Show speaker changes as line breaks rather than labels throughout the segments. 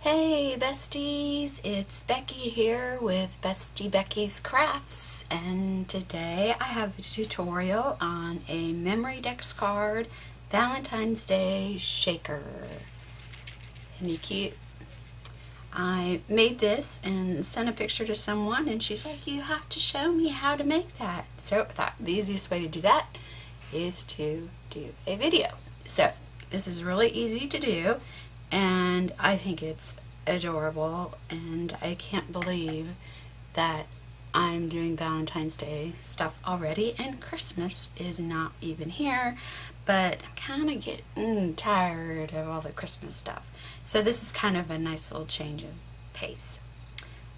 Hey besties, it's Becky here with Bestie Becky's Crafts, and today I have a tutorial on a memory dex card Valentine's Day shaker. Isn't he cute? I made this and sent a picture to someone, and she's like, you have to show me how to make that. So I thought the easiest way to do that is to do a video. So this is really easy to do, and I think it's adorable, and I can't believe that I'm doing Valentine's Day stuff already, and Christmas is not even here, but I'm kind of getting tired of all the Christmas stuff. So this is kind of a nice little change of pace.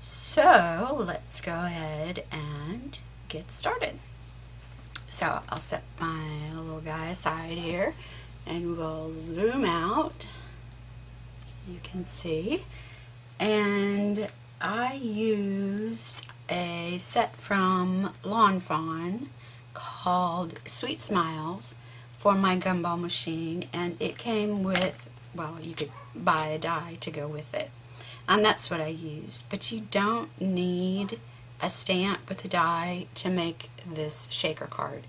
So let's go ahead and get started. So I'll set my little guy aside here, and we'll zoom out so you can see. And I used a set from Lawn Fawn called Sweet Smiles for my Gumball machine, and it came with, well, you could buy a die to go with it, and that's what I used. But you don't need a stamp with a die to make this shaker card.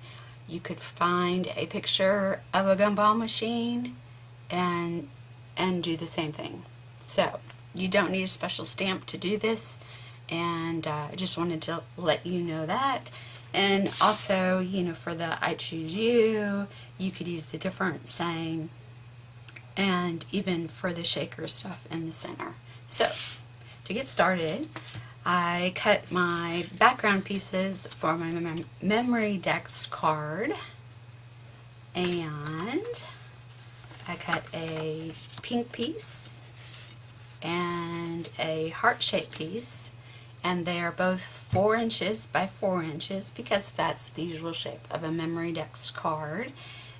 You could find a picture of a Gumball machine and do the same thing. So you don't need a special stamp to do this, and I just wanted to let you know that. And also, you know, for the I Choose You, you could use a different saying, and even for the shaker stuff in the center. So to get started, I cut my background pieces for my memory dex card, and I cut a pink piece and a heart-shaped piece, and they are both 4 inches by 4 inches because that's the usual shape of a memory dex card.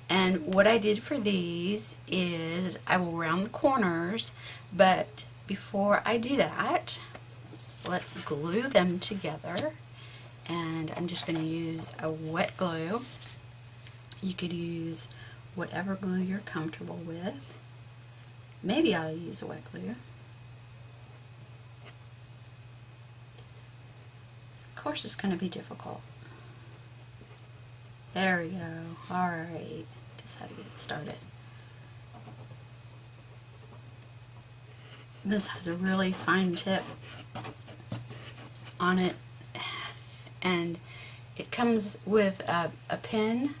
And what I did for these is I will round the corners, but before I do that, let's glue them together. And I'm just going to use a wet glue. You could use whatever glue you're comfortable with. Maybe I'll use a wet glue. Of course it's going to be difficult. There we go. Alright, just how to get it started. This has a really fine tip on it, and it comes with a pin.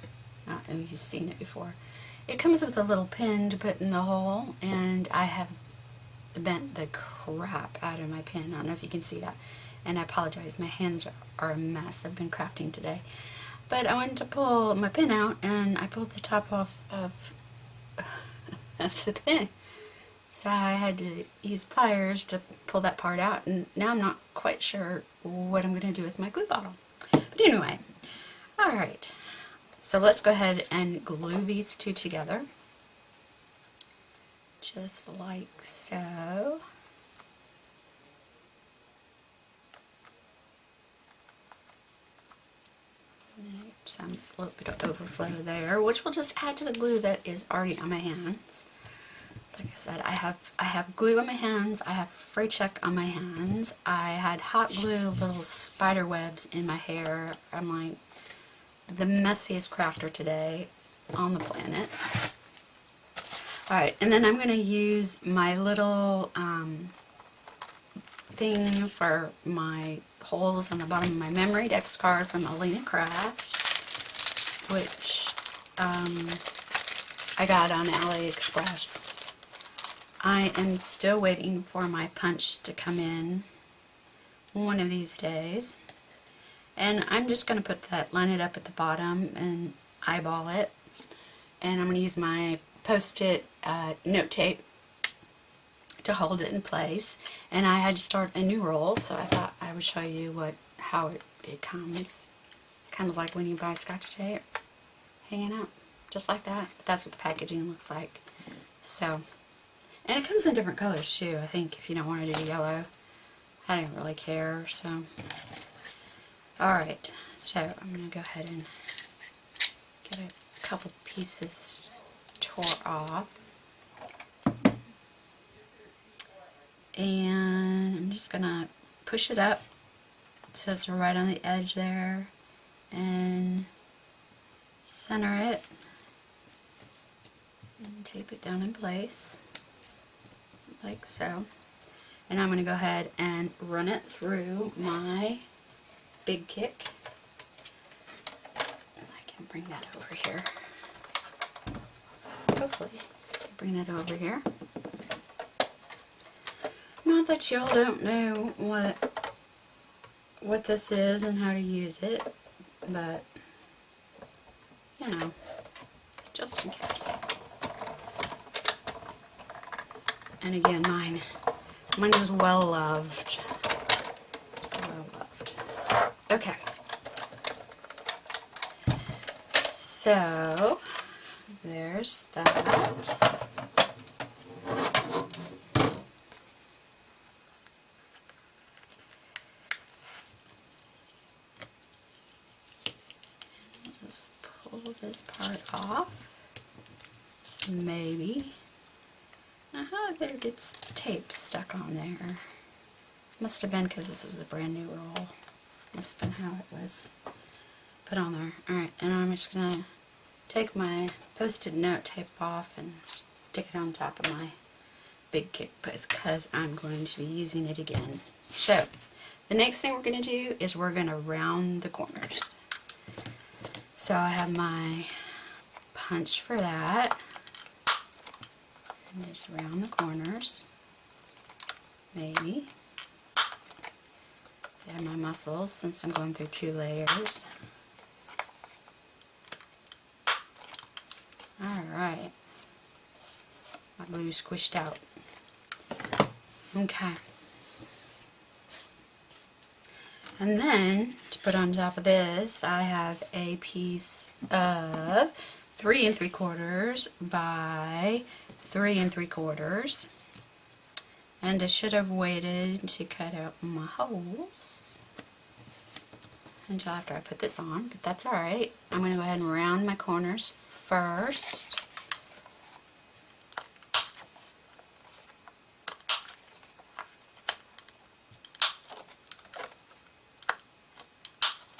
You've seen it before. It comes with a little pin to put in the hole, and I have bent the crap out of my pin. I don't know if you can see that, and I apologize, my hands are a mess. I've been crafting today. But I went to pull my pin out, and I pulled the top off of the pin. So I had to use pliers to pull that part out, and now I'm not quite sure what I'm going to do with my glue bottle. But anyway, alright, so let's go ahead and glue these two together, just like so. Some a little bit of overflow there, which will just add to the glue that is already on my hands. Like I said, I have glue on my hands, I have fray check on my hands, I had hot glue little spider webs in my hair. I'm like the messiest crafter today on the planet. Alright, and then I'm going to use my little thing for my holes on the bottom of my memory dex card from Alina Craft, which I got on AliExpress. I am still waiting for my punch to come in one of these days, and I'm just going to line it up at the bottom and eyeball it, and I'm going to use my post-it note tape to hold it in place. And I had to start a new roll, so I thought I would show you how it comes. It comes like when you buy Scotch tape, hanging out, just like that. But that's what the packaging looks like. So, and it comes in different colors too, I think, if you don't want to do yellow. I don't really care, so. Alright, so I'm going to go ahead and get a couple pieces tore off. and I'm just gonna push it up so it's right on the edge there, and center it and tape it down in place like so. And I'm going to go ahead and run it through my big kick. I can bring that over here. Hopefully, bring that over here. Not that y'all don't know what this is and how to use it, but you know, just in case. And again, mine is well loved. Well loved. Okay. So there's that. Just pull this part off. Maybe. Now there gets tape stuck on there. Must have been because this was a brand new roll. Must have been how it was put on there. Alright, and I'm just going to take my Post-it note tape off and stick it on top of my big kick because I'm going to be using it again. So, the next thing we're going to do is we're going to round the corners. So I have my punch for that. And just round the corners. Maybe. Add my muscles since I'm going through 2 layers. Alright. My glue squished out. Okay. And then, to put on top of this, I have a piece of 3 3/4 by 3 3/4. And I should have waited to cut out my holes until after I put this on, but that's alright. I'm going to go ahead and round my corners first.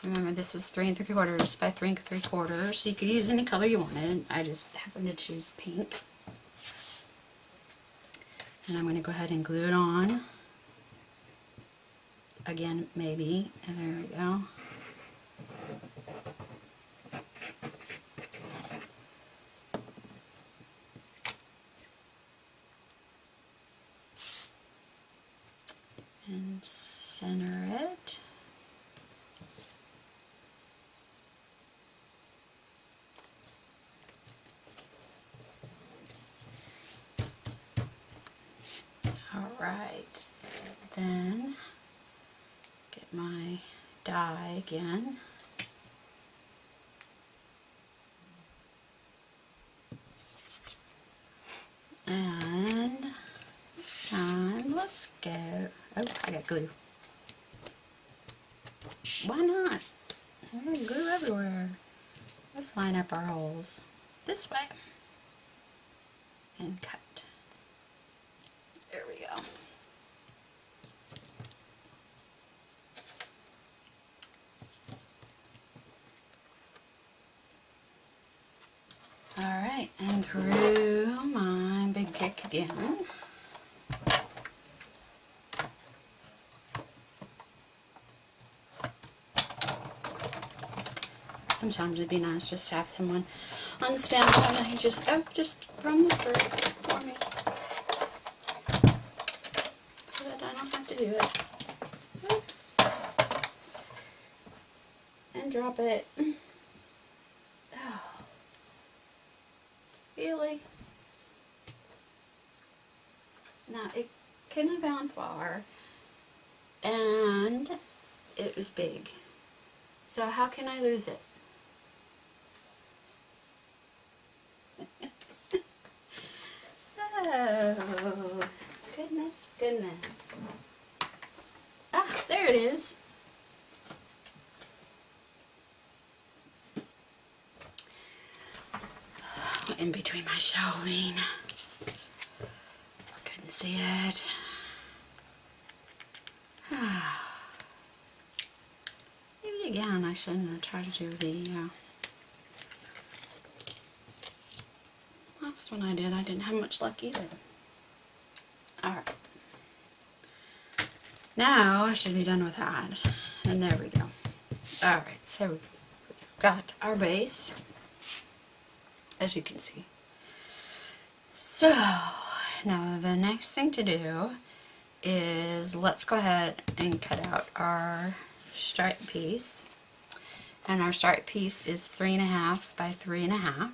Remember, this was 3 3/4 by 3 3/4, so you could use any color you wanted. I just happened to choose pink. And I'm going to go ahead and glue it on. Again, maybe. And there we go. And center it. Alright, then get my die again. And this time, let's go. Oh, I got glue. Why not? There's glue everywhere. Let's line up our holes this way and cut. There we go. Alright, and through my big kick again. Sometimes it'd be nice just to have someone on the stand and just run this through for me, so that I don't have to do it. Oops. And drop it. Oh. Really? Now, it couldn't have gone far, and it was big. So how can I lose it? Oh, goodness, goodness. Ah, there it is. In between my shelving. Couldn't see it. yeah, and I shouldn't have tried to do the last one I did. I didn't have much luck either. Alright. Now I should be done with that. And there we go. Alright, so we've got our base, as you can see. So, now the next thing to do is let's go ahead and cut out our stripe piece. And our stripe piece is 3.5 by 3.5.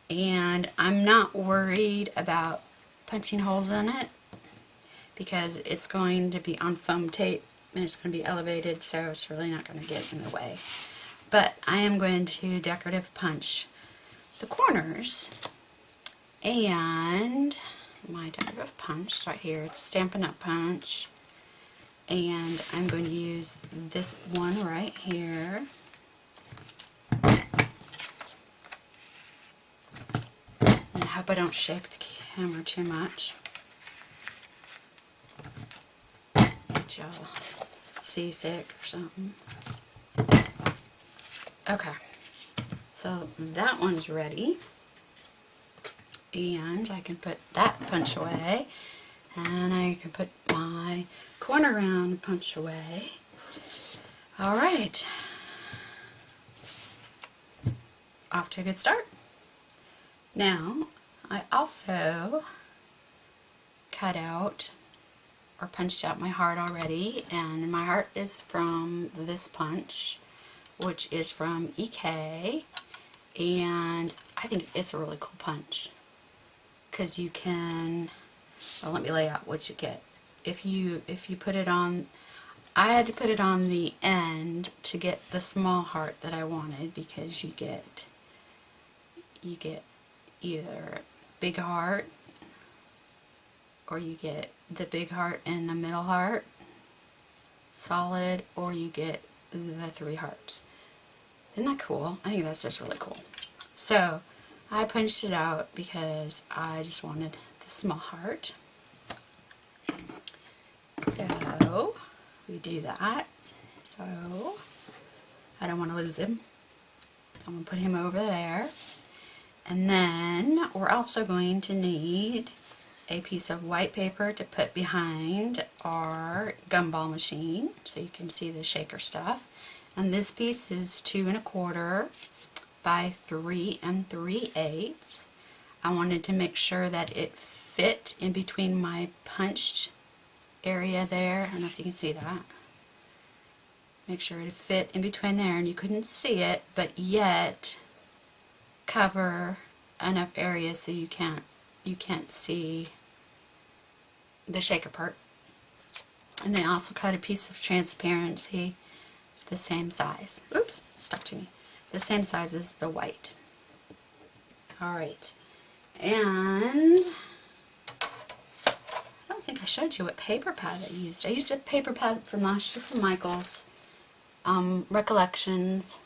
And I'm not worried about punching holes in it because it's going to be on foam tape and it's going to be elevated, so it's really not going to get in the way. But I am going to decorative punch the corners, and my decorative punch is right here. It's Stampin' Up! Punch, and I'm going to use this one right here. And I hope I don't shake the camera too much. Get y'all seasick or something. Okay, so that one's ready, and I can put that punch away, and I can put my corner round punch away. Alright, off to a good start. Now, I also cut out or punched out my heart already, and my heart is from this punch, which is from EK, and I think it's a really cool punch because you can, well, let me lay out what you get. If you put it on, I had to put it on the end to get the small heart that I wanted, because you get either big heart, or you get the big heart and the middle heart solid, or you get the 3 hearts. Isn't that cool? I think that's just really cool. So I punched it out because I just wanted the small heart. So we do that. So I don't want to lose him, so I'm going to put him over there. And then we're also going to need a piece of white paper to put behind our gumball machine so you can see the shaker stuff. And this piece is 2 1/4 by 3 3/8. I wanted to make sure that it fit in between my punched area there. I don't know if you can see that. Make sure it fit in between there, and you couldn't see it, but yet cover enough area so you can't see the shaker part. And they also cut a piece of transparency the same size. Oops, stuck to me. The same size as the white. Alright. And I don't think I showed you what paper pad I used. I used a paper pad from last year from Michael's Recollections.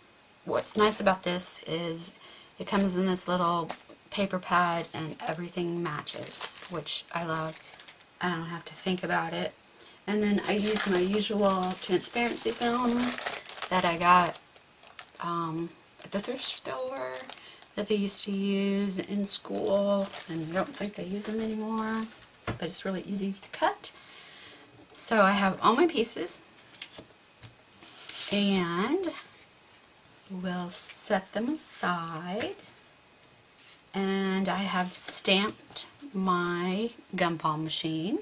What's nice about this is it comes in this little paper pad and everything matches, which I love. I don't have to think about it. And then I use my usual transparency film that I got at the thrift store that they used to use in school, and I don't think they use them anymore, but it's really easy to cut. So I have all my pieces, and we'll set them aside. And I have stamped my gumball machine.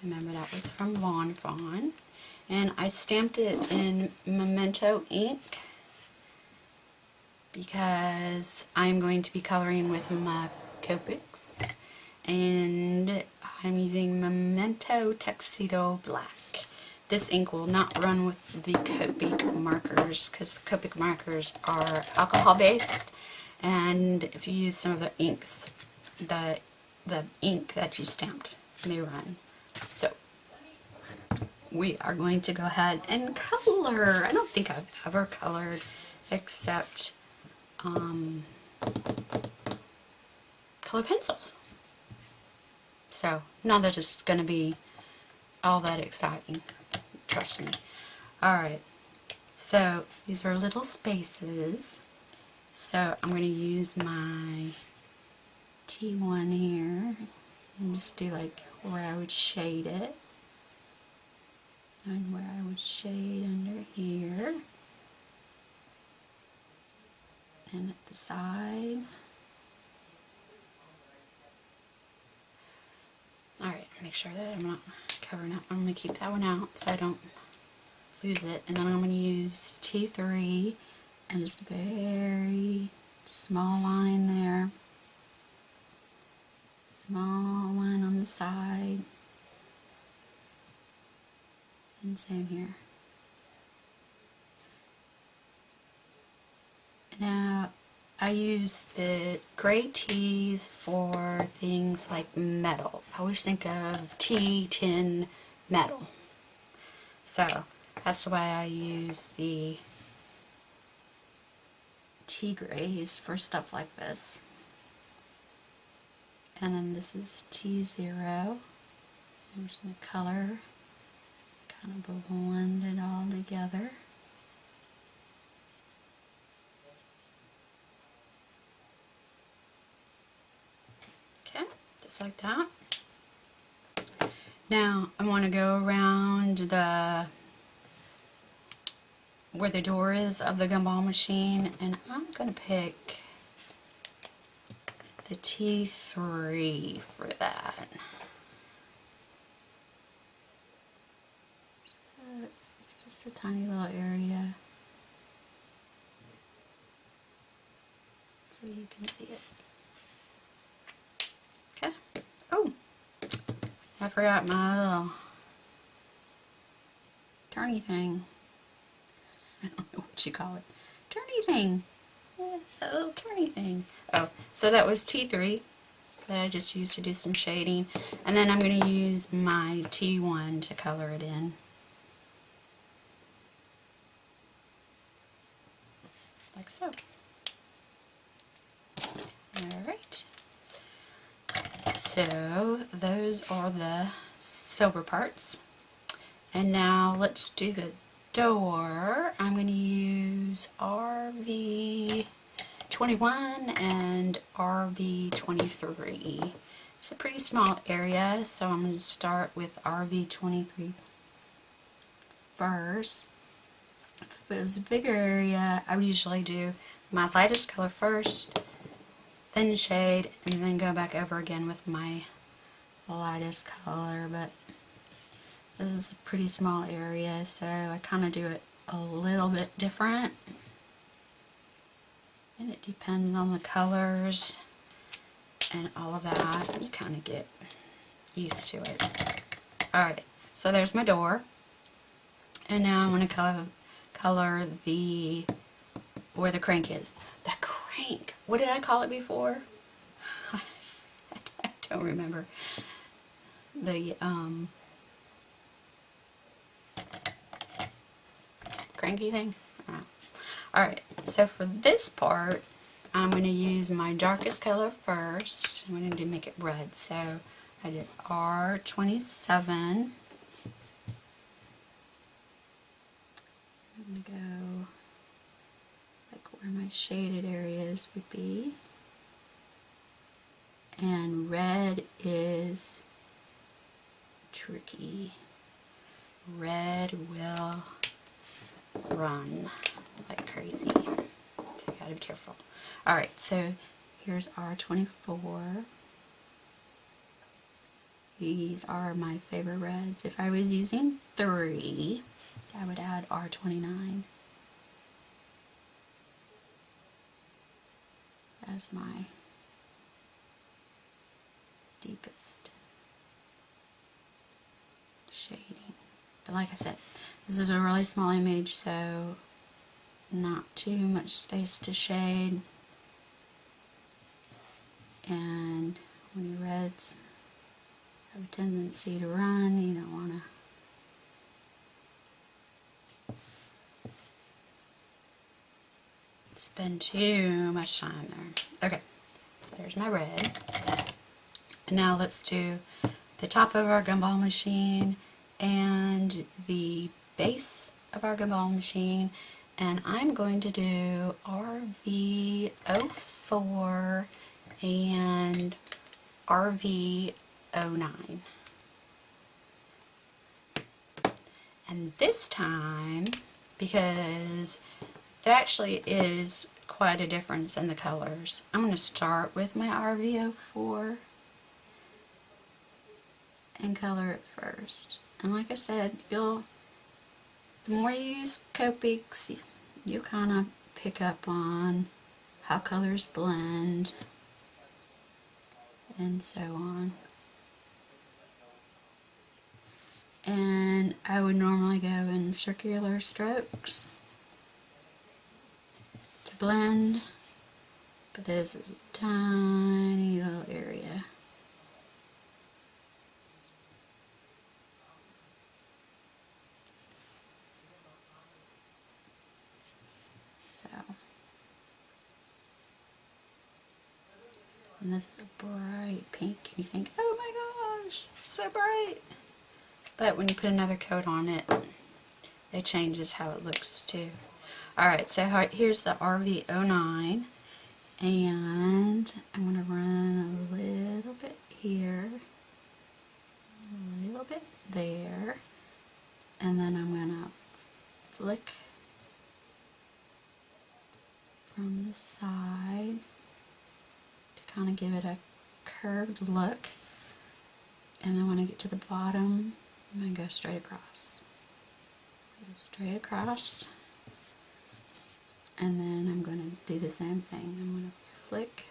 Remember, that was from Valentine. And I stamped it in Memento ink because I'm going to be coloring with my Copics. And I'm using Memento Tuxedo Black. This ink will not run with the Copic markers because the Copic markers are alcohol based. And if you use some of the inks, the ink that you stamped may run. So we are going to go ahead and color. I don't think I've ever colored except color pencils. So not that it's going to be all that exciting. Trust me. Alright, So these are little spaces. So I'm going to use my T1 here and just do like where I would shade it and where I would shade under here and at the side. Alright, make sure that I'm not covering up. I'm going to keep that one out so I don't lose it. And then I'm going to use T3 and just a very small line there. Small line on the side. And same here. Now, I use the gray tees for things like metal. I always think of tea, tin, metal. So, that's why I use the tea grays for stuff like this. And then this is T0. I'm just going to color, kind of blend it all together. Okay, just like that. Now I want to go around where the door is of the gumball machine, and I'm going to pick the T3 for that. So it's just a tiny little area so you can see it. Okay. Oh, I forgot my little turny thing. I don't know what you call it. Turny thing. Yeah, that little turny thing. Oh, so that was T3 that I just used to do some shading. And then I'm going to use my T1 to color it in. Like so. Alright. So those are the silver parts. And now let's do the door. I'm going to use RV21 and RV23. It's a pretty small area, so I'm going to start with RV23 first. If it was a bigger area, I would usually do my lightest color first, then shade, and then go back over again with my lightest color, but this is a pretty small area, so I kind of do it a little bit different. And it depends on the colors and all of that. You kind of get used to it. Alright, so there's my door. And now I'm going to color the where the crank is. The crank. What did I call it before? I don't remember. The cranky thing. Alright, so for this part, I'm going to use my darkest color first. I'm going to make it red. So I did R27. I'm going to go like where my shaded areas would be. And red is tricky. Red will run like crazy. So you gotta be careful. Alright, so here's R24. These are my favorite reds. If I was using 3, I would add R29 as my deepest shading. But like I said, this is a really small image, so not too much space to shade. And when your reds have a tendency to run, you don't want to spend too much time there. Okay, there's my red. And now let's do the top of our gumball machine and the base of our Gumball machine, and I'm going to do RV04 and RV09. And this time, because there actually is quite a difference in the colors, I'm going to start with my RV04 and color it first. And like I said, the more you use Copics, you kind of pick up on how colors blend and so on. And I would normally go in circular strokes to blend, but this is a tiny little area. So, and this is a bright pink, and you think, oh my gosh, so bright. But when you put another coat on it, it changes how it looks too. Alright, so here's the RV09, and I'm going to run a little bit here, a little bit there, and then I'm going to flick from the side to kind of give it a curved look. And then when I get to the bottom, I'm going to go straight across. Go straight across. And then I'm going to do the same thing. I'm going to flick.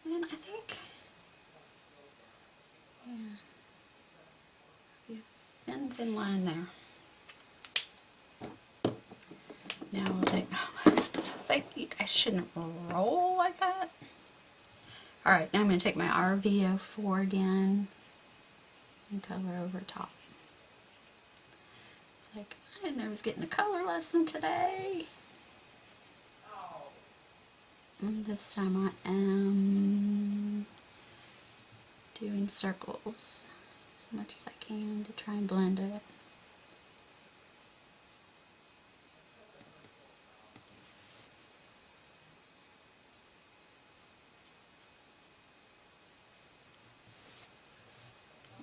And I think, yeah, be a thin line there. Now we'll take, it's like, I shouldn't roll like that. Alright, now I'm going to take my RV04 again and color over top. It's like, I didn't know I was getting a color lesson today. And this time I am doing circles as much as I can to try and blend it.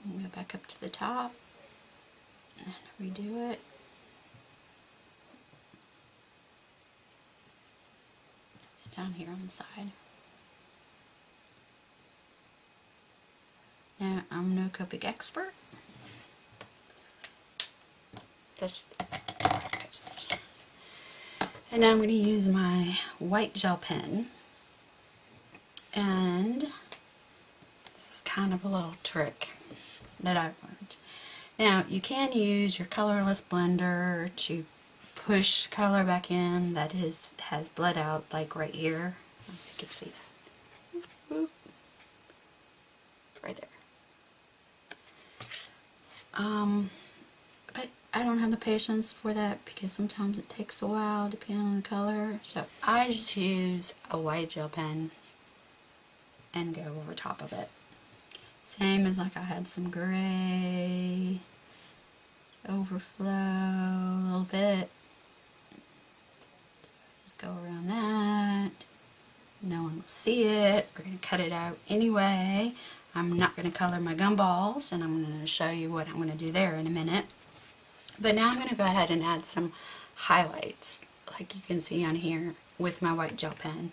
And go back up to the top and redo it. And down here on the side. Now, I'm no Copic expert. Just practice. And now I'm going to use my white gel pen. And this is kind of a little trick that I've learned. Now, you can use your colorless blender to push color back in that has bled out, like right here. I don't know if you can see that. Whoop. Right there. But I don't have the patience for that because sometimes it takes a while depending on the color. So I just use a white gel pen and go over top of it. Same as like I had some gray overflow a little bit. Just go around that. No one will see it. We're going to cut it out anyway. I'm not going to color my gumballs, and I'm going to show you what I'm going to do there in a minute. But now I'm going to go ahead and add some highlights, like you can see on here, with my white gel pen.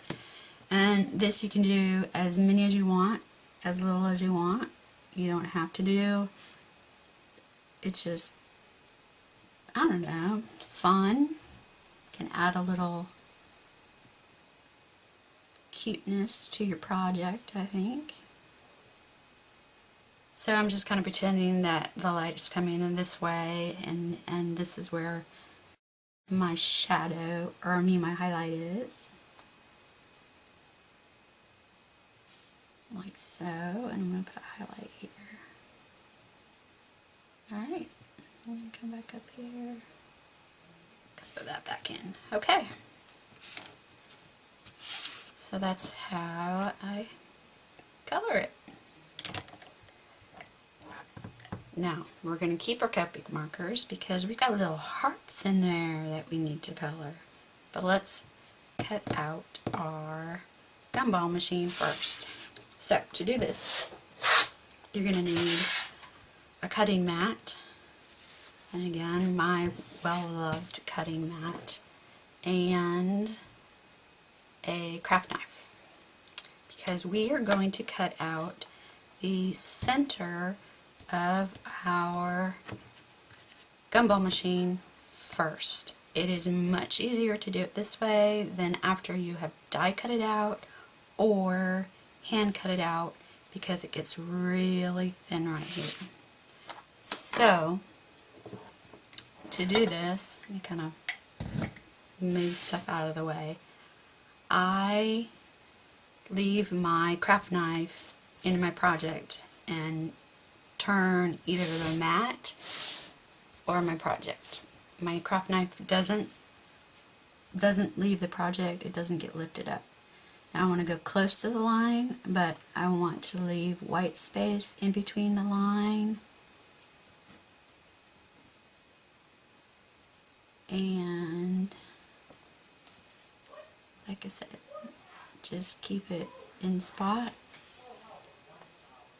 And this you can do as many as you want, as little as you want. You don't have to do. It's just, I don't know, fun. Can add a little cuteness to your project, I think. So I'm just kind of pretending that the light is coming in this way, and this is where my shadow, or my highlight is. Like so, and I'm going to put a highlight here. Alright, and come back up here. Put that back in. Okay. So that's how I color it. Now, we're going to keep our Copic markers because we've got little hearts in there that we need to color. But let's cut out our gumball machine first. So, to do this, you're going to need a cutting mat, and again, my well-loved cutting mat, and a craft knife, because we are going to cut out the center of our gumball machine first. It is much easier to do it this way than after you have die cut it out or hand cut it out, because it gets really thin right here. So to do this, let me kind of move stuff out of the way. I leave my craft knife in my project and turn either the mat or my project. My craft knife doesn't leave the project, it doesn't get lifted up. Now I want to go close to the line, but I want to leave white space in between the line and, like I said, just keep it in spot,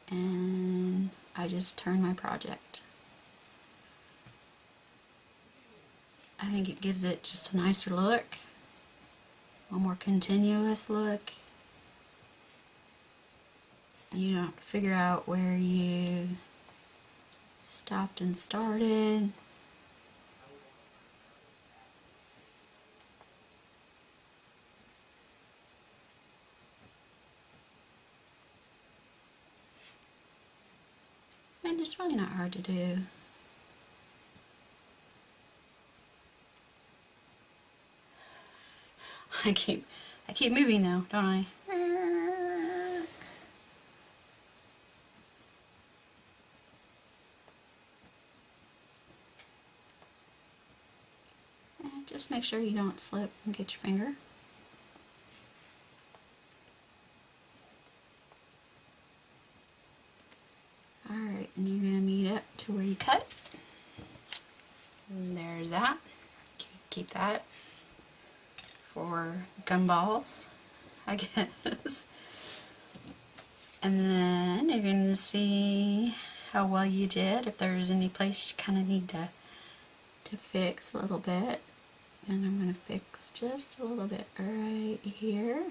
and I just turn my project. I think it gives it just a nicer look, a more continuous look. You don't figure out where you stopped and started. And it's really not hard to do. I keep moving though, don't I? And just make sure you don't slip and get your finger. Alright, and you're going to meet up to where you cut. And there's that. Keep that for gumballs, I guess. And then you're going to see how well you did, if there's any place you kind of need to fix a little bit. And I'm going to fix just a little bit right here.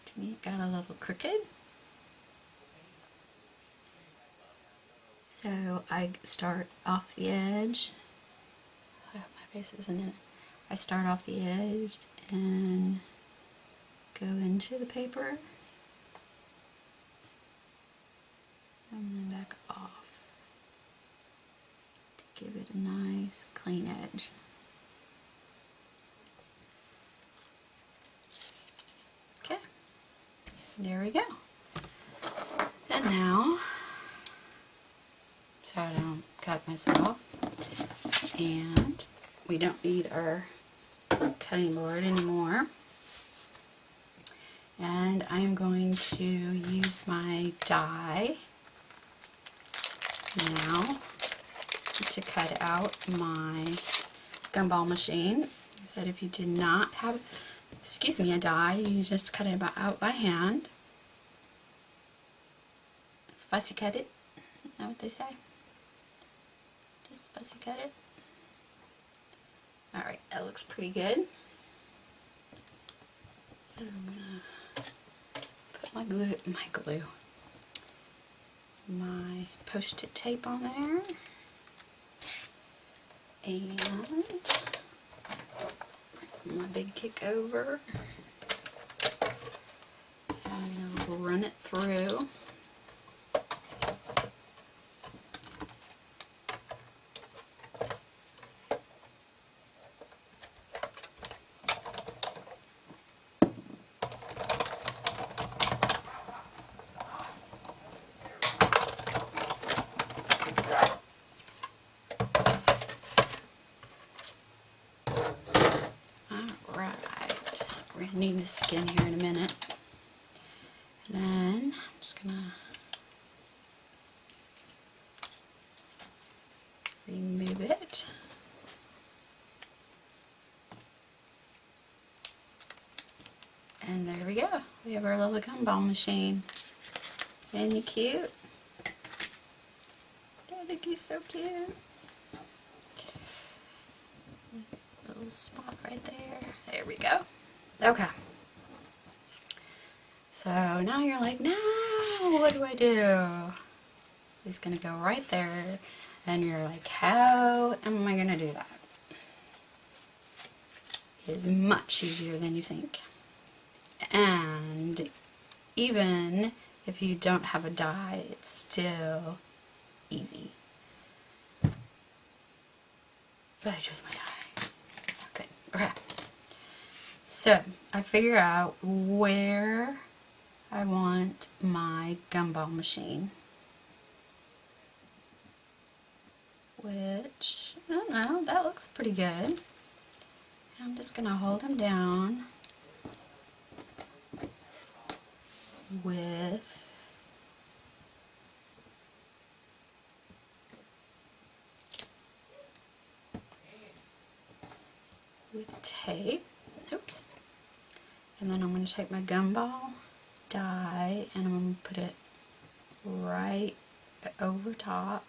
To me, it got a little crooked. So I start off the edge. Oh, my face isn't in it. I start off the edge and go into the paper and then back off to give it a nice clean edge. Okay, there we go. And now, so I don't cut myself, and we don't need our cutting board anymore, and I'm going to use my die now to cut out my gumball machine. I said if you did not have, a die, you just cut it out by hand. Fussy cut it, is that what they say? Just fussy cut it. Alright, that looks pretty good. So I'm gonna put my post-it tape on there, and my big kick over, and I'll run it through. Alright, going to need the skin here in a minute. And then I'm just going to remove it. And there we go. We have our little gumball machine. Isn't he cute? I think he's so cute. Little spot right there. There we go. Okay. So now you're like, no, what do I do? He's going to go right there. And you're like, how am I going to do that? It is much easier than you think. And even if you don't have a die, it's still easy. But I chose my die. Good. Okay. So I figure out where I want my gumball machine. Which, I don't know, that looks pretty good. I'm just going to hold him down with tape. Oops. And then I'm going to take my gumball die and I'm going to put it right over top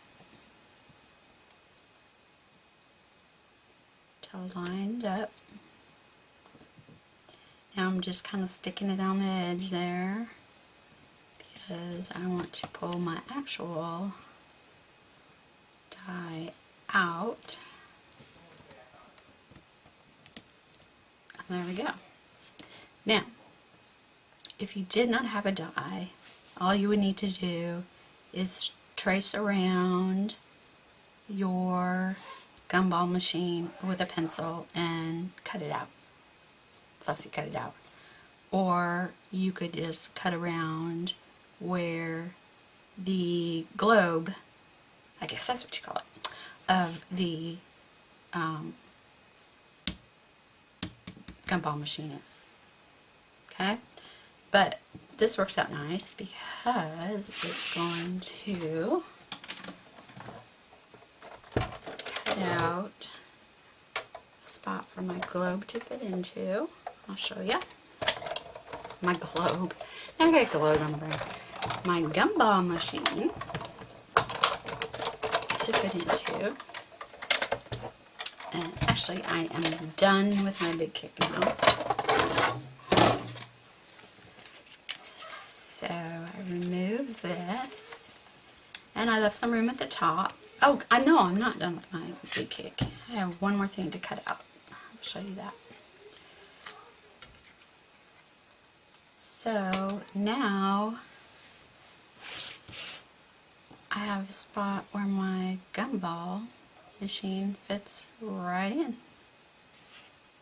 to line it up. Now I'm just kind of sticking it on the edge there because I want to pull my actual die out. And there we go. Now, if you did not have a die, all you would need to do is trace around your gumball machine with a pencil and cut it out. Fussy cut it out. Or you could just cut around where the globe, I guess that's what you call it, of the gumball machine is. Okay? But this works out nice because it's going to cut out a spot for my globe to fit into. I'll show you. My globe. Now I got a globe on the brain. My gumball machine to fit into. And actually, I am done with my big kick now. So I remove this, and I left some room at the top. Oh, I know I'm not done with my big kick. I have one more thing to cut out. I'll show you that. So now I have a spot where my gumball machine fits right in.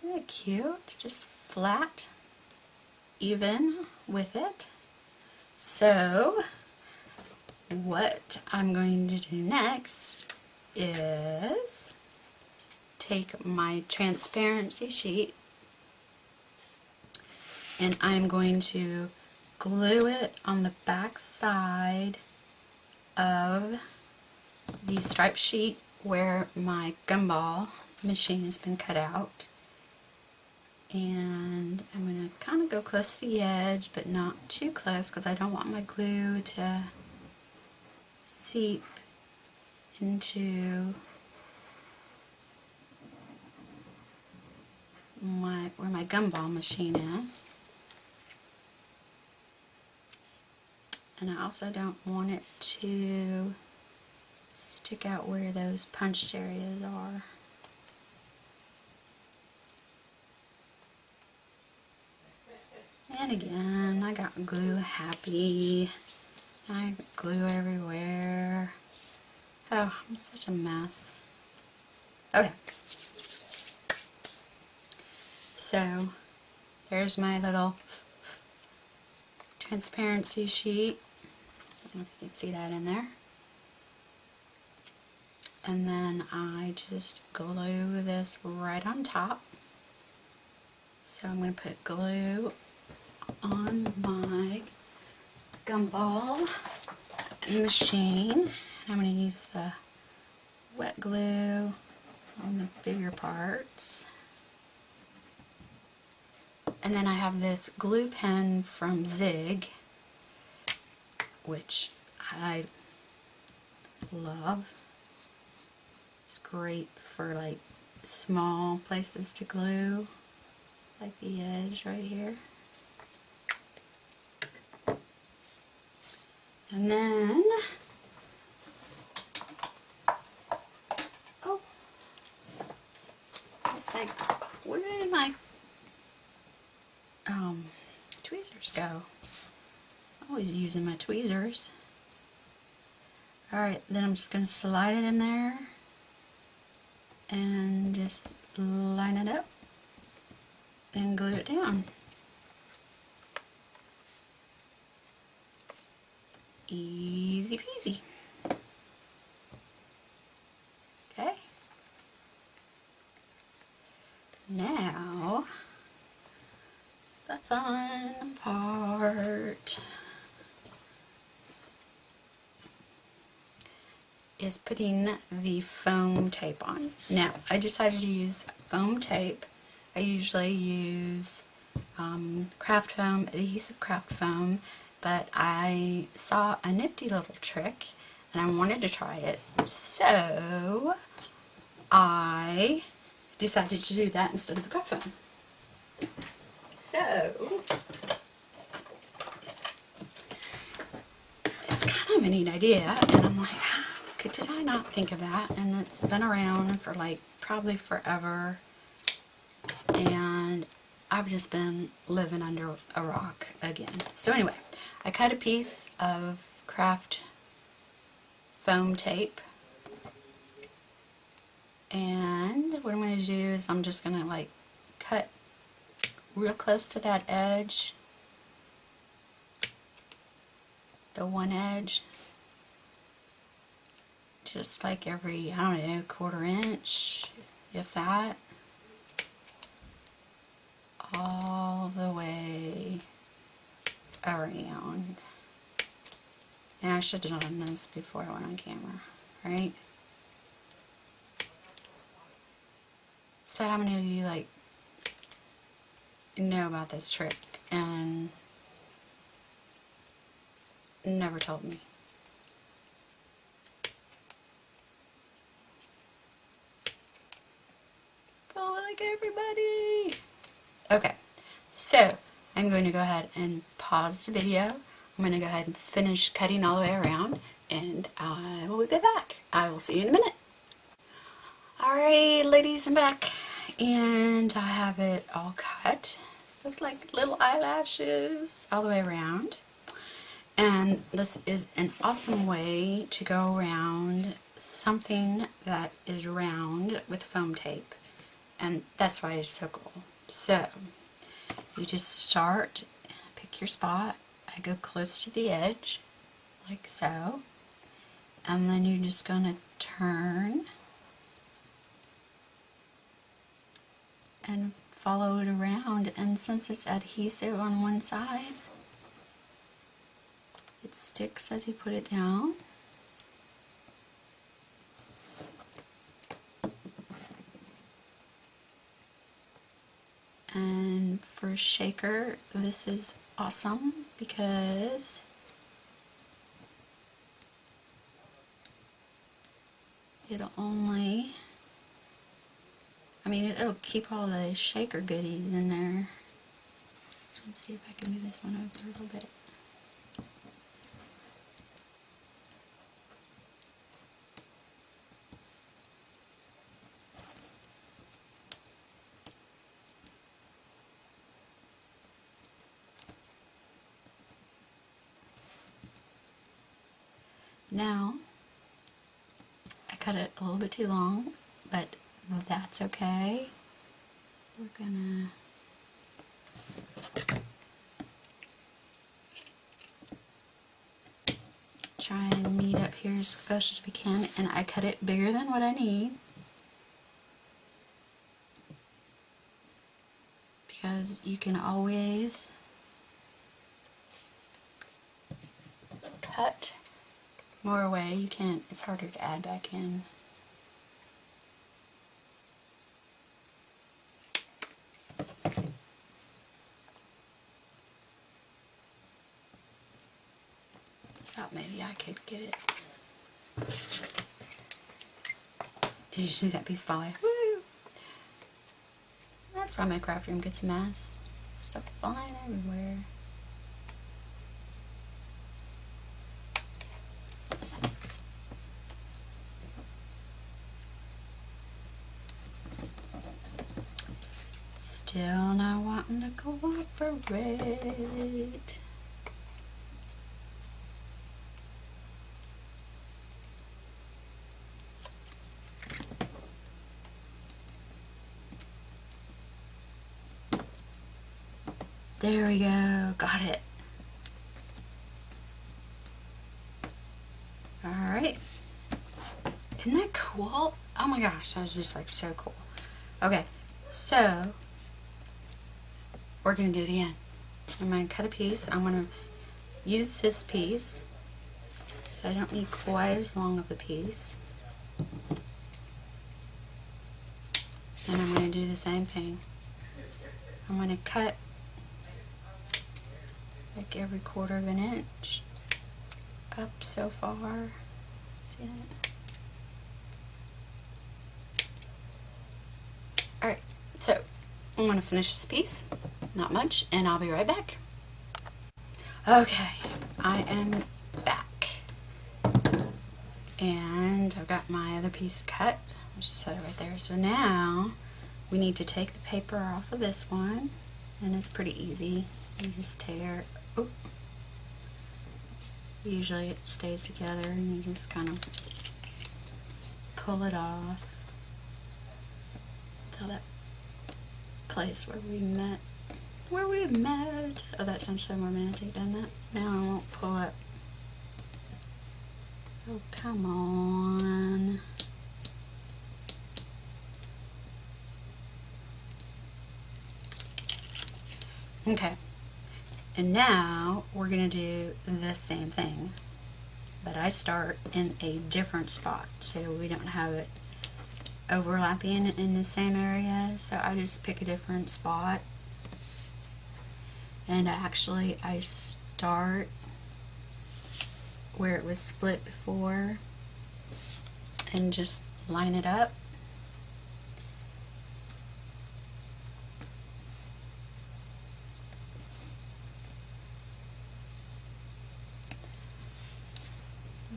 Isn't that cute? Just flat, even with it. So what I'm going to do next is take my transparency sheet and I'm going to glue it on the back side of the striped sheet where my gumball machine has been cut out. And I'm going to kind of go close to the edge, but not too close because I don't want my glue to seep into where my gumball machine is. And I also don't want it to stick out where those punched areas are. And again, I got glue happy. I got glue everywhere. Oh, I'm such a mess. Okay. So, there's my little transparency sheet. I don't know if you can see that in there. And then I just glue this right on top. So I'm going to put glue on my Gumball machine. I'm going to use the wet glue on the bigger parts. And then I have this glue pen from Zig, which I love. It's great for like small places to glue, like the edge right here. And then, oh, it's like, where did my tweezers go? I'm always using my tweezers. Alright, then I'm just going to slide it in there and just line it up and glue it down. Easy peasy. Okay. Now, the fun part is putting the foam tape on. Now, I decided to use foam tape. I usually use craft foam, adhesive craft foam, but I saw a nifty little trick and I wanted to try it, so I decided to do that instead of the craft foam. So, it's kind of a neat idea, and I'm like, did I not think of that? And it's been around for like probably forever, and I've just been living under a rock again. So anyway, I cut a piece of craft foam tape, and what I'm going to do is I'm just going to like cut real close to that edge, the one edge, just like every, I don't know, 1/4 inch, if that, all the way around. And I should have done this before I went on camera, right? So how many of you like know about this trick and never told me? Oh, like everybody. Okay, so I'm going to go ahead and pause the video. I'm going to go ahead and finish cutting all the way around, and I will be back. I will see you in a minute. Alright, ladies, I'm back, and I have it all cut. It's just like little eyelashes all the way around. And this is an awesome way to go around something that is round with foam tape. And that's why it's so cool. So, you just start, pick your spot. I go close to the edge, like so. And then you're just going to turn and follow it around. And since it's adhesive on one side, it sticks as you put it down. And for a shaker, this is awesome because it'll only, I mean, it'll keep all the shaker goodies in there. Let's see if I can move this one over a little bit. Now, I cut it a little bit too long, but that's okay. We're gonna try and meet up here as close as we can, and I cut it bigger than what I need because you can always cut more away. You can't, it's harder to add back in. Thought maybe I could get it. Did you see that piece fly? Woo! That's why my craft room gets a mess. Stuff flying everywhere. Still not wanting to cooperate. There we go, got it. Alright. Isn't that cool? Oh my gosh, that was just like so cool. Okay, so we're going to do it again. I'm going to cut a piece. I'm going to use this piece, so I don't need quite as long of a piece. And I'm going to do the same thing. I'm going to cut like every 1/4 of an inch up so far. See it? Alright, so I'm going to finish this piece. Not much, and I'll be right back. Okay, I am back. And I've got my other piece cut. I'll just set it right there. So now we need to take the paper off of this one, and it's pretty easy. You just tear. Oh. Usually it stays together, and you just kind of pull it off till that place where we met. Oh, that sounds so romantic, doesn't it? Now I won't pull up. Oh, come on. Okay. And now we're going to do the same thing. But I start in a different spot so we don't have it overlapping in the same area. So I just pick a different spot. And actually I start where it was split before and just line it up.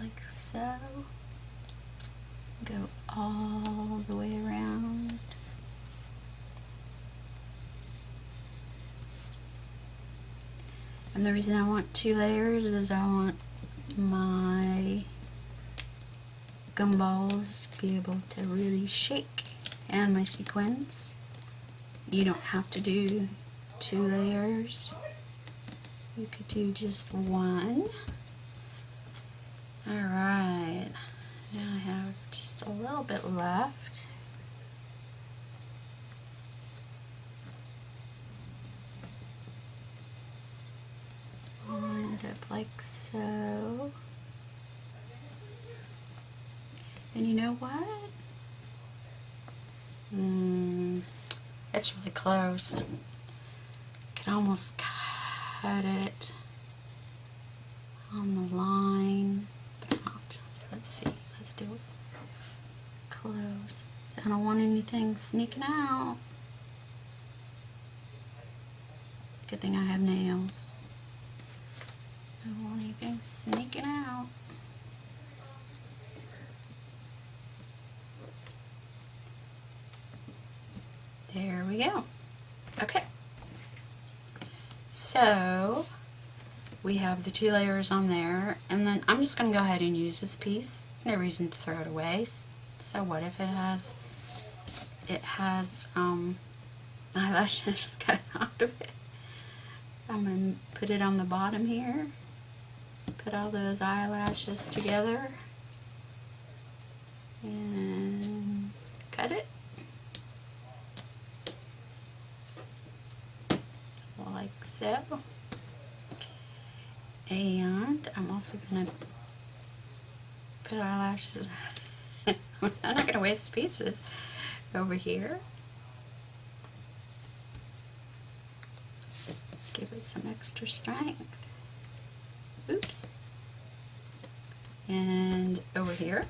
Like so. Go all the way around. And the reason I want 2 layers is I want my gumballs to be able to really shake, and my sequins. You don't have to do 2 layers. You could do just 1. Alright, now I have just a little bit left. Line it up like so. And you know what? It's really close. Can almost cut it on the line, but not. Let's see. Let's do it close. I don't want anything sneaking out. Good thing I have nails. I don't want anything sneaking out. There we go. Okay. So we have the 2 layers on there, and then I'm just going to go ahead and use this piece. No reason to throw it away. So what if it has eyelashes cut out of it? I'm going to put it on the bottom here. Put all those eyelashes together and cut it. like so. And I'm also going to put eyelashes. I'm not going to waste pieces over here. Give it some extra strength. Oops. And over here.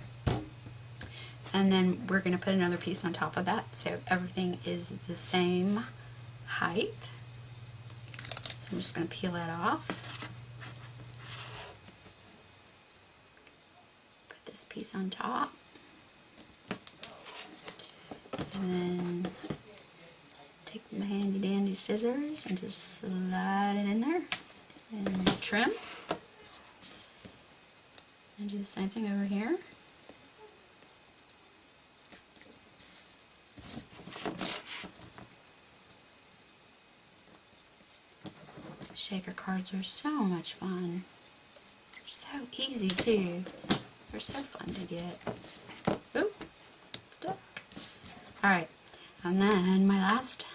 And then we're going to put another piece on top of that so everything is the same height. So I'm just going to peel that off. Put this piece on top. And then take my handy dandy scissors and just slide it in there and trim. And do the same thing over here. Shaker cards are so much fun. They're so easy too. They're so fun to get. Oop, stuck. Alright, and then my last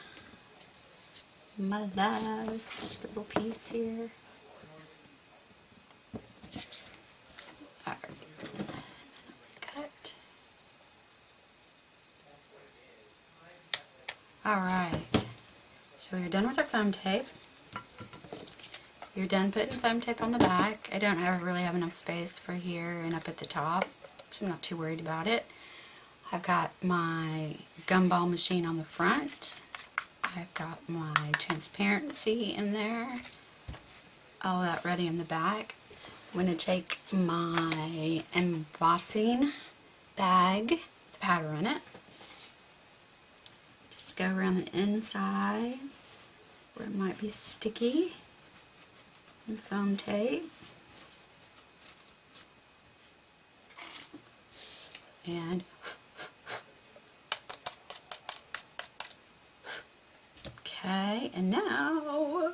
little piece here. Alright, cut. Alright, so we're done with our foam tape. You're done putting foam tape on the back. I don't ever really have enough space for here and up at the top, so I'm not too worried about it. I've got my Gumball machine on the front. I've got my transparency in there. All that ready in the back. I'm going to take my embossing bag with powder in it. Just go around the inside where it might be sticky. And foam tape. And okay, and now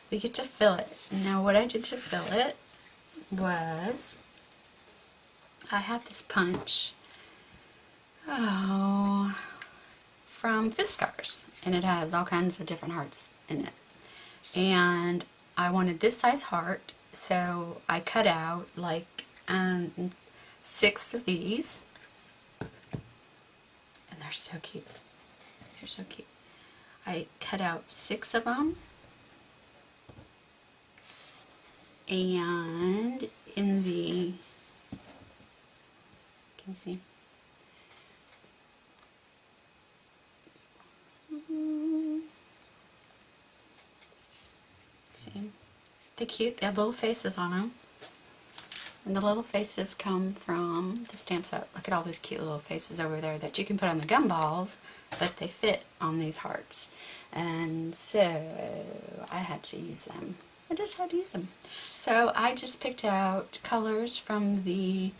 we get to fill it. Now what I did to fill it was I have this punch from Fiskars, and it has all kinds of different hearts in it. And I wanted this size heart, so I cut out like 6 of these, and they're so cute. They're so cute. I cut out 6 of them, and in the, can you see? See? They're cute. They have little faces on them. And the little faces come from the stamp set. Look at all those cute little faces over there that you can put on the gumballs, but they fit on these hearts. And so I had to use them. I just had to use them. So I just picked out colors from the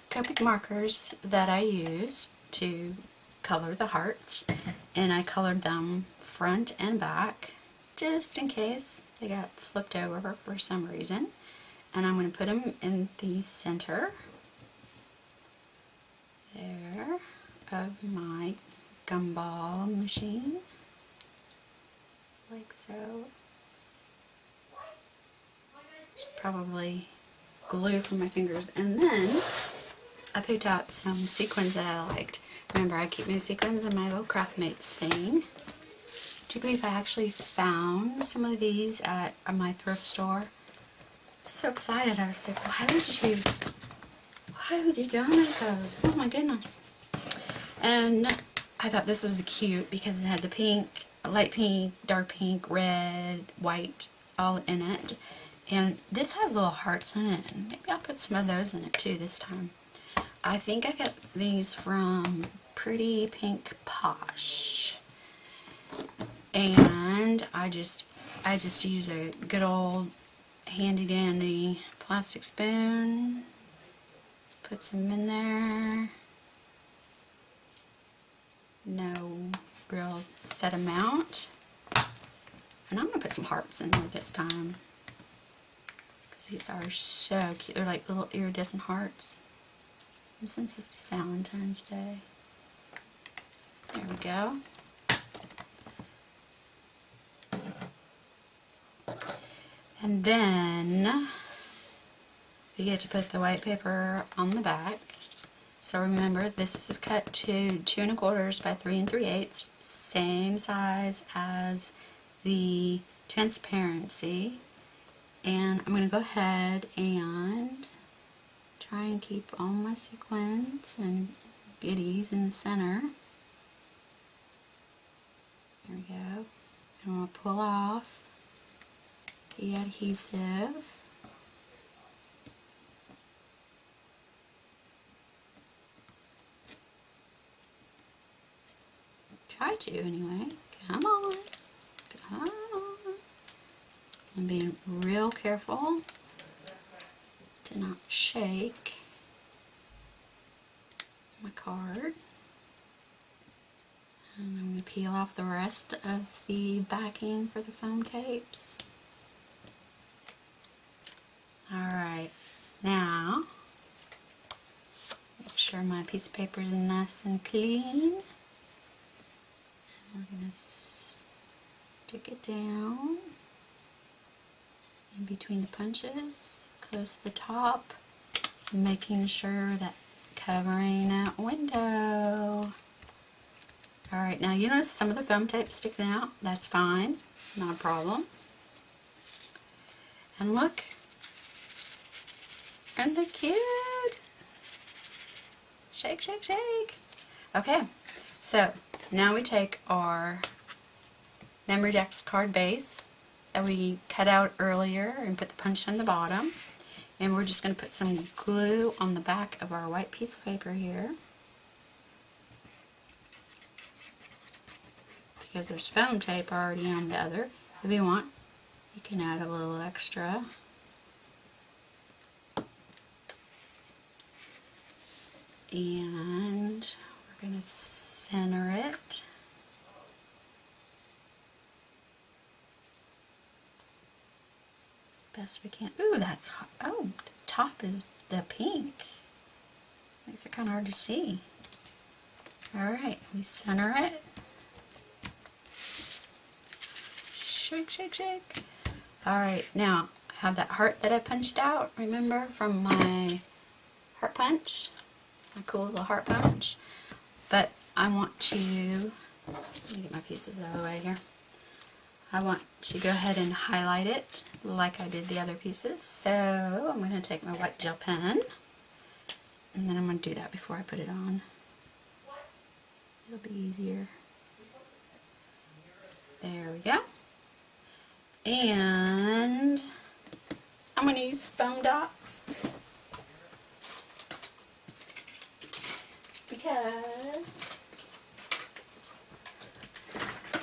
Copic markers that I used to color the hearts. And I colored them front and back, just in case they got flipped over for some reason. And I'm going to put them in the center there of my Gumball machine, like so. Just probably glue for my fingers. And then I picked out some sequins that I liked. Remember, I keep my sequins in my little Craftmates thing. Do you believe I actually found some of these at my thrift store? So excited. I was like, why would you donate those? Oh my goodness. And I thought this was cute because it had the pink, light pink, dark pink, red, white, all in it. And this has little hearts in it. And maybe I'll put some of those in it too this time. I think I got these from Pretty Pink Posh. And I just use a good old handy dandy plastic spoon. Put some in there. No real set amount. And I'm going to put some hearts in there this time. Because these are so cute. They're like little iridescent hearts. And since it's Valentine's Day. There we go. And then you get to put the white paper on the back. So remember, this is cut to 2 1/4 by 3 3/8, same size as the transparency. And I'm going to go ahead and try and keep all my sequins and goodies in the center. There we go. And we'll pull off the adhesive. Try to anyway. Come on. Come on. And being real careful to not shake my card. And I'm going to peel off the rest of the backing for the foam tapes. Alright, now make sure my piece of paper is nice and clean. We're going to stick it down in between the punches, close the top, making sure that covering that window. Alright, now you notice some of the foam tape sticking out. That's fine, not a problem. And look, aren't they cute? Shake, shake, shake. Okay, so now we take our Memory Dex card base that we cut out earlier and put the punch on the bottom. And we're just going to put some glue on the back of our white piece of paper here. Because there's foam tape already on the other. If you want, you can add a little extra. And we're going to center it. As best we can. Ooh, that's hot. Oh, the top is the pink. Makes it kind of hard to see. Alright, we center it. Shake, shake, shake. Alright, now I have that heart that I punched out, remember, from my heart punch? My cool little heart punch. But I want to, let me get my pieces out of the way here. I want to go ahead and highlight it like I did the other pieces. So I'm going to take my white gel pen, and then I'm going to do that before I put it on. It'll be easier. There we go. And I'm going to use foam dots because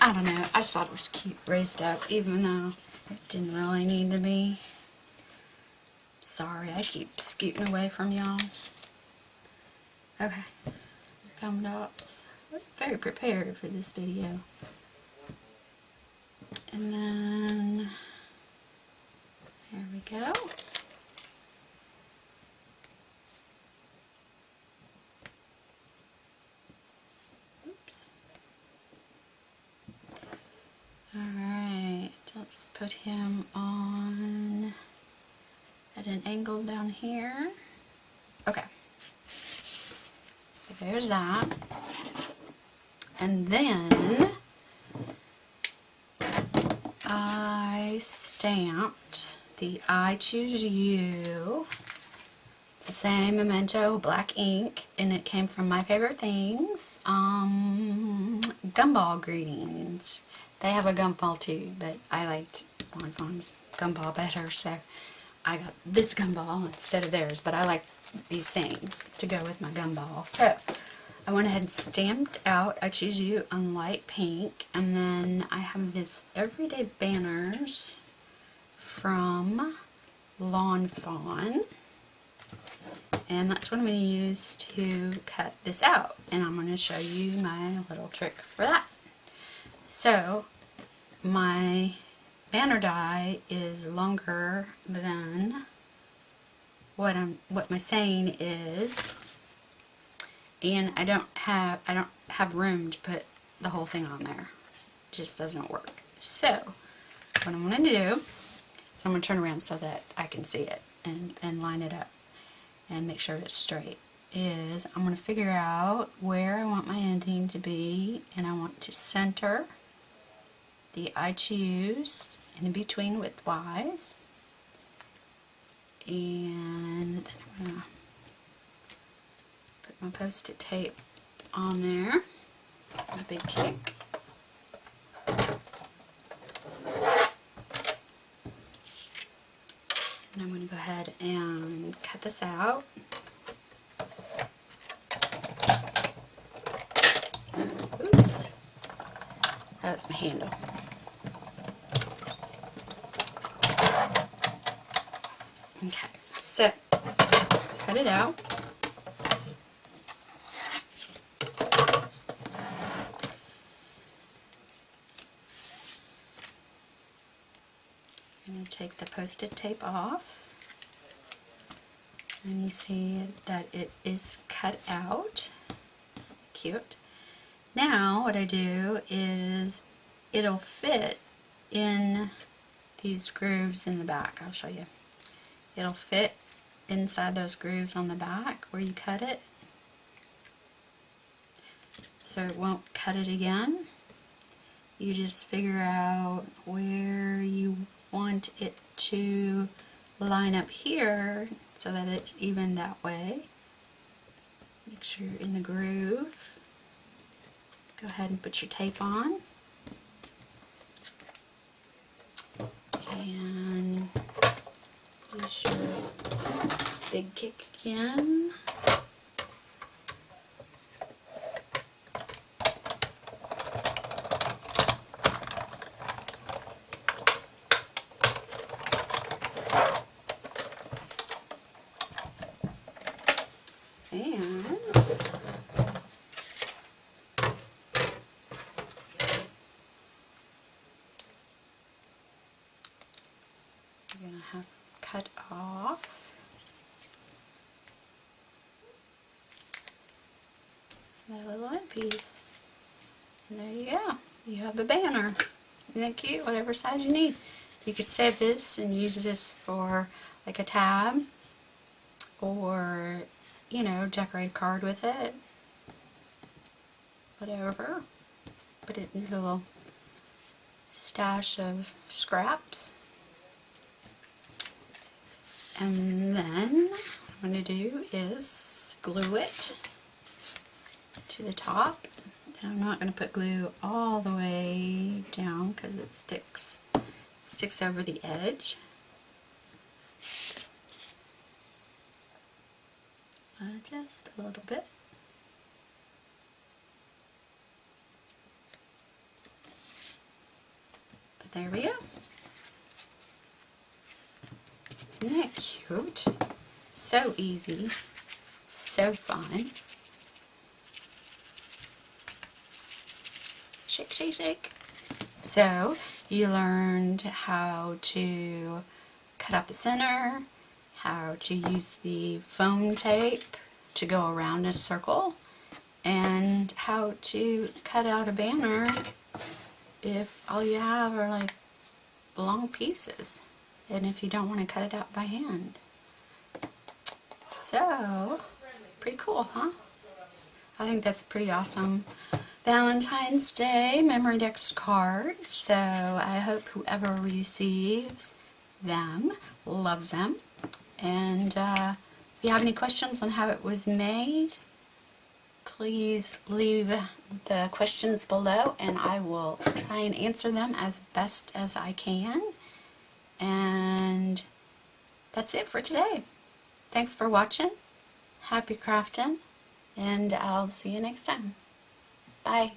I don't know, I just thought it was cute raised up, even though it didn't really need to be. Sorry, I keep scooting away from y'all. Okay, foam dots. I'm very prepared for this video. And then, there we go. Oops. Alright, let's put him on at an angle down here. Okay. So there's that. And then I stamped the I Choose You, the same Memento black ink, and it came from My Favorite Things, Gumball Greetings. They have a Gumball too, but I liked Valentine's Gumball better, so I got this Gumball instead of theirs, but I like these things to go with my Gumball. So I went ahead and stamped out I Choose You on light pink, and then I have this Everyday Banners from Lawn Fawn, and that's what I'm going to use to cut this out, and I'm going to show you my little trick for that. So my banner die is longer than what my saying is, and I don't have room to put the whole thing on there. It just doesn't work. So what I'm going to do So I'm going to turn around so that I can see it and line it up and make sure it's straight. I'm going to figure out where I want my ending to be, and I want to center the I choose in between widthwise, and then I'm going to put my post-it tape on there, my big kick. And I'm going to go ahead and cut this out. Oops, that was my handle. Okay, so cut it out. I'm going to take the post-it tape off, and you see that it is cut out. Cute. Now what I do is it'll fit in these grooves in the back. I'll show you. It'll fit inside those grooves on the back where you cut it, so it won't cut it again. You just figure out where you want it to line up here so that it's even that way. Make sure you're in the groove. Go ahead and put your tape on. And use your big kick again. And we're going to have cut off that little end piece. And there you go. You have a banner. Isn't that cute? Whatever size you need. You could save this and use this for like a tab, or, you know, decorate a card with it. Whatever. Put it in a little stash of scraps. And then what I'm going to do is glue it to the top. And I'm not going to put glue all the way down because it sticks over the edge. Just a little bit. But there we go. Isn't that cute? So easy, so fun. Shake, shake, shake. So you learned how to cut out the center, how to use the foam tape to go around a circle, and how to cut out a banner if all you have are like long pieces, and if you don't want to cut it out by hand. So, pretty cool, huh? I think that's a pretty awesome Valentine's Day Memory Dex card. So I hope whoever receives them loves them. And if you have any questions on how it was made, please leave the questions below and I will try and answer them as best as I can. And that's it for today. Thanks for watching. Happy crafting. And I'll see you next time. Bye.